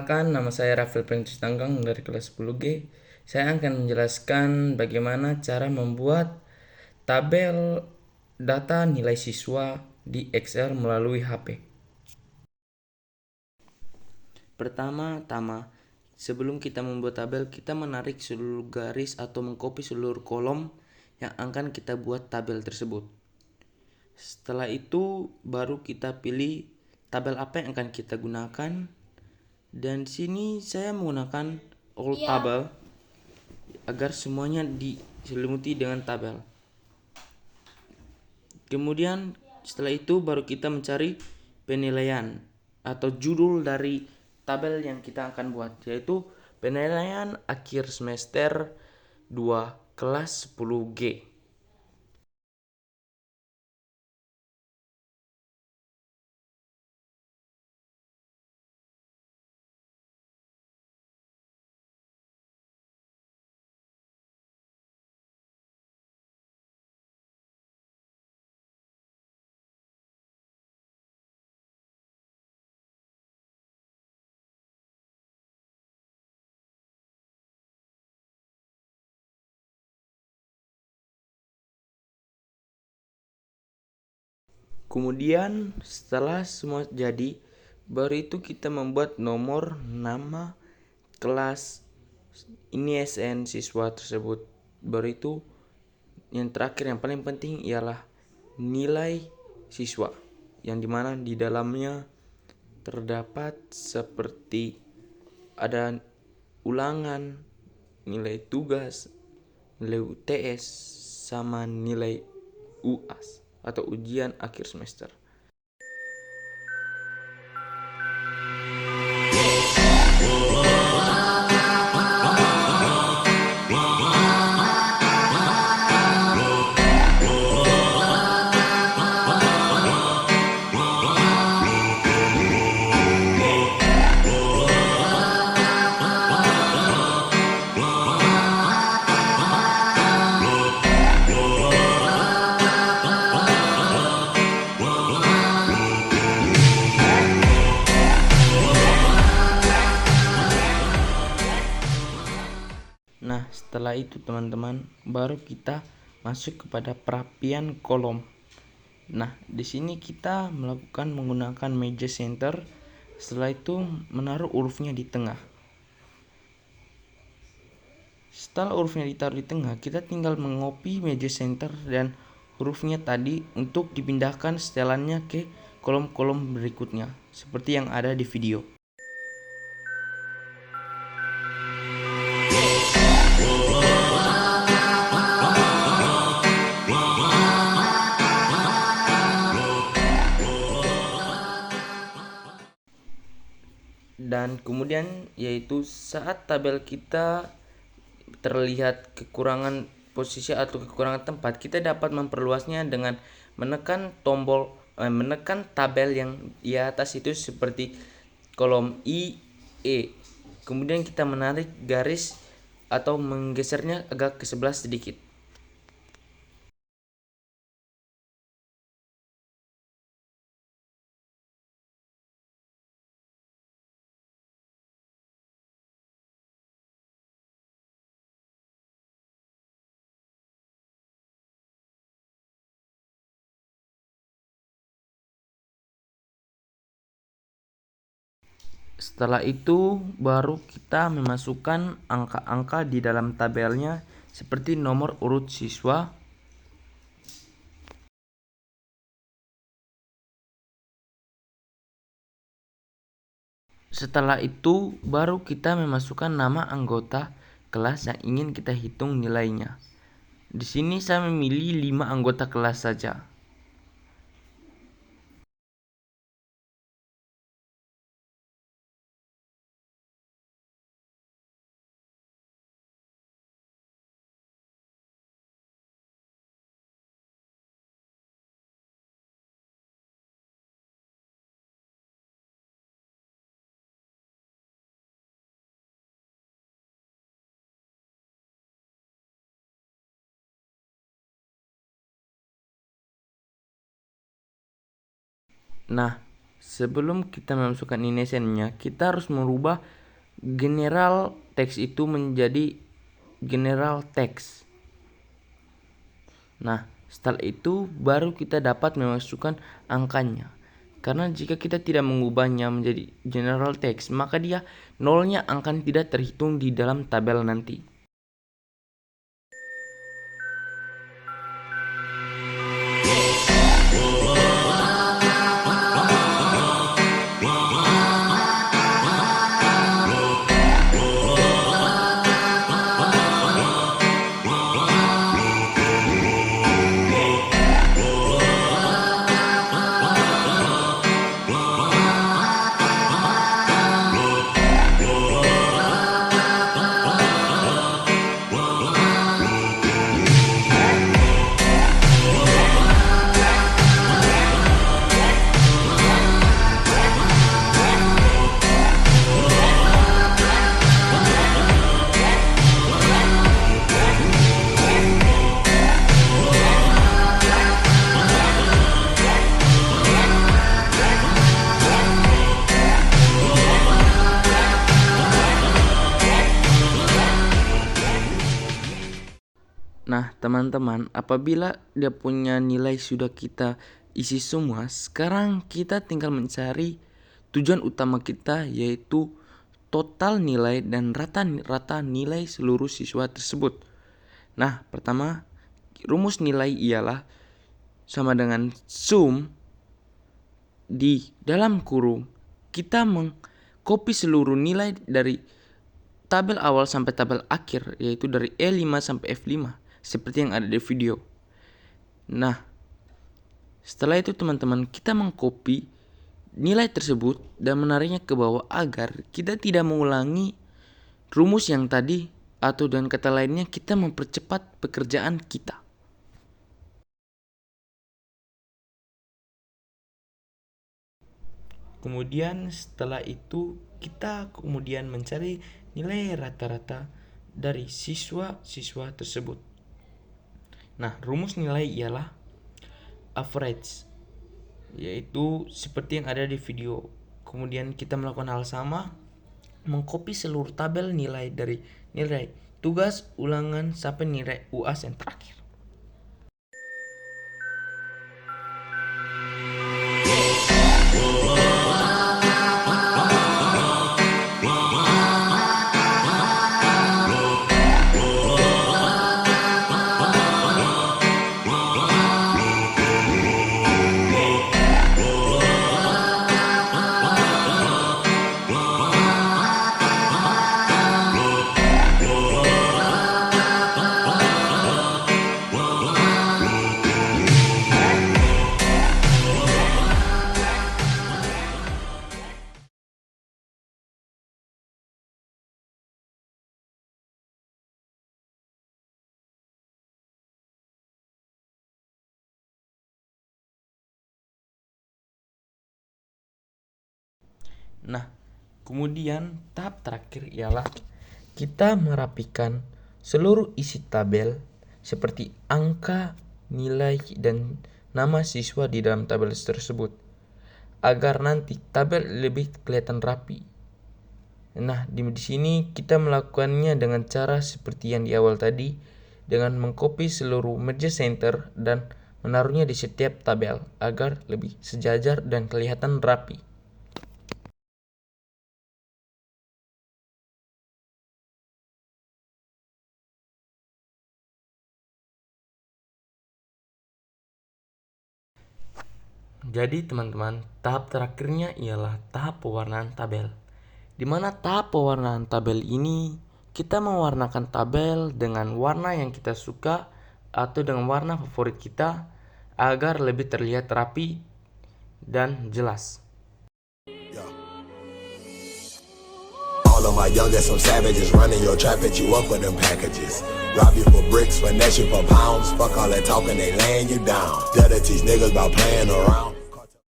Perkenalkan, nama saya Rafael Prince Tanggang dari kelas 10G. Saya akan menjelaskan bagaimana cara membuat tabel data nilai siswa di Excel melalui HP. Pertama-tama, sebelum kita membuat tabel, kita menarik seluruh garis atau mengcopy seluruh kolom yang akan kita buat tabel tersebut. Setelah itu, baru kita pilih tabel apa yang akan kita gunakan. Dan di sini saya menggunakan all table agar semuanya diselimuti dengan tabel. Kemudian setelah itu baru kita mencari penilaian atau judul dari tabel yang kita akan buat, yaitu penilaian akhir semester 2 kelas 10G. Kemudian setelah semua jadi, baru itu kita membuat nomor, nama, kelas, ini SN siswa tersebut. Baru itu yang terakhir yang paling penting ialah nilai siswa, yang dimana di dalamnya terdapat seperti ada ulangan, nilai tugas, nilai UTS, sama nilai UAS atau ujian akhir semester. Nah, setelah itu teman-teman, baru kita masuk kepada perapian kolom. Nah, di sini kita melakukan menggunakan meja center. Setelah itu menaruh hurufnya di tengah. Setelah hurufnya ditaruh di tengah, kita tinggal mengopi meja center dan hurufnya tadi untuk dipindahkan setelannya ke kolom-kolom berikutnya, seperti yang ada di video. Dan kemudian yaitu saat tabel kita terlihat kekurangan posisi atau kekurangan tempat, kita dapat memperluasnya dengan menekan menekan tabel yang di atas itu seperti kolom I, E. Kemudian kita menarik garis atau menggesernya agak ke sebelah sedikit. Setelah itu baru kita memasukkan angka-angka di dalam tabelnya seperti nomor urut siswa, setelah itu baru kita memasukkan nama anggota kelas yang ingin kita hitung nilainya. Di sini saya memilih 5 anggota kelas saja. Nah, sebelum kita memasukkan indexnya, kita harus merubah general text itu menjadi general text. Nah, setelah itu baru kita dapat memasukkan angkanya. Karena jika kita tidak mengubahnya menjadi general text, maka dia nolnya akan tidak terhitung di dalam tabel nanti. Nah, teman-teman, apabila dia punya nilai sudah kita isi semua, sekarang kita tinggal mencari tujuan utama kita, yaitu total nilai dan rata-rata nilai seluruh siswa tersebut. Nah, pertama, rumus nilai ialah sama dengan sum di dalam kurung. Kita mengcopy seluruh nilai dari tabel awal sampai tabel akhir, yaitu dari E5 sampai F5. Seperti yang ada di video. Nah, setelah itu teman-teman, kita mengcopy nilai tersebut dan menariknya ke bawah agar kita tidak mengulangi rumus yang tadi, atau dengan kata lainnya kita mempercepat pekerjaan kita. Kemudian setelah itu kita kemudian mencari nilai rata-rata dari siswa-siswa tersebut. Nah, rumus nilai ialah average, yaitu seperti yang ada di video. Kemudian kita melakukan hal sama, mengcopy seluruh tabel nilai dari nilai tugas, ulangan, sampai nilai UAS yang terakhir. Nah, kemudian tahap terakhir ialah kita merapikan seluruh isi tabel seperti angka, nilai, dan nama siswa di dalam tabel tersebut agar nanti tabel lebih kelihatan rapi. Nah, di sini kita melakukannya dengan cara seperti yang di awal tadi, dengan mengcopy seluruh media center dan menaruhnya di setiap tabel agar lebih sejajar dan kelihatan rapi. Jadi teman-teman, tahap terakhirnya ialah tahap pewarnaan tabel. Di mana tahap pewarnaan tabel ini kita mewarnakan tabel dengan warna yang kita suka atau dengan warna favorit kita agar lebih terlihat rapi dan jelas. All of my youngest, some savages running your trap, at you up for them packages. Rob you for bricks, finesse you for pounds. Fuck all that talking, they laying you down. Gotta teach niggas about playing around.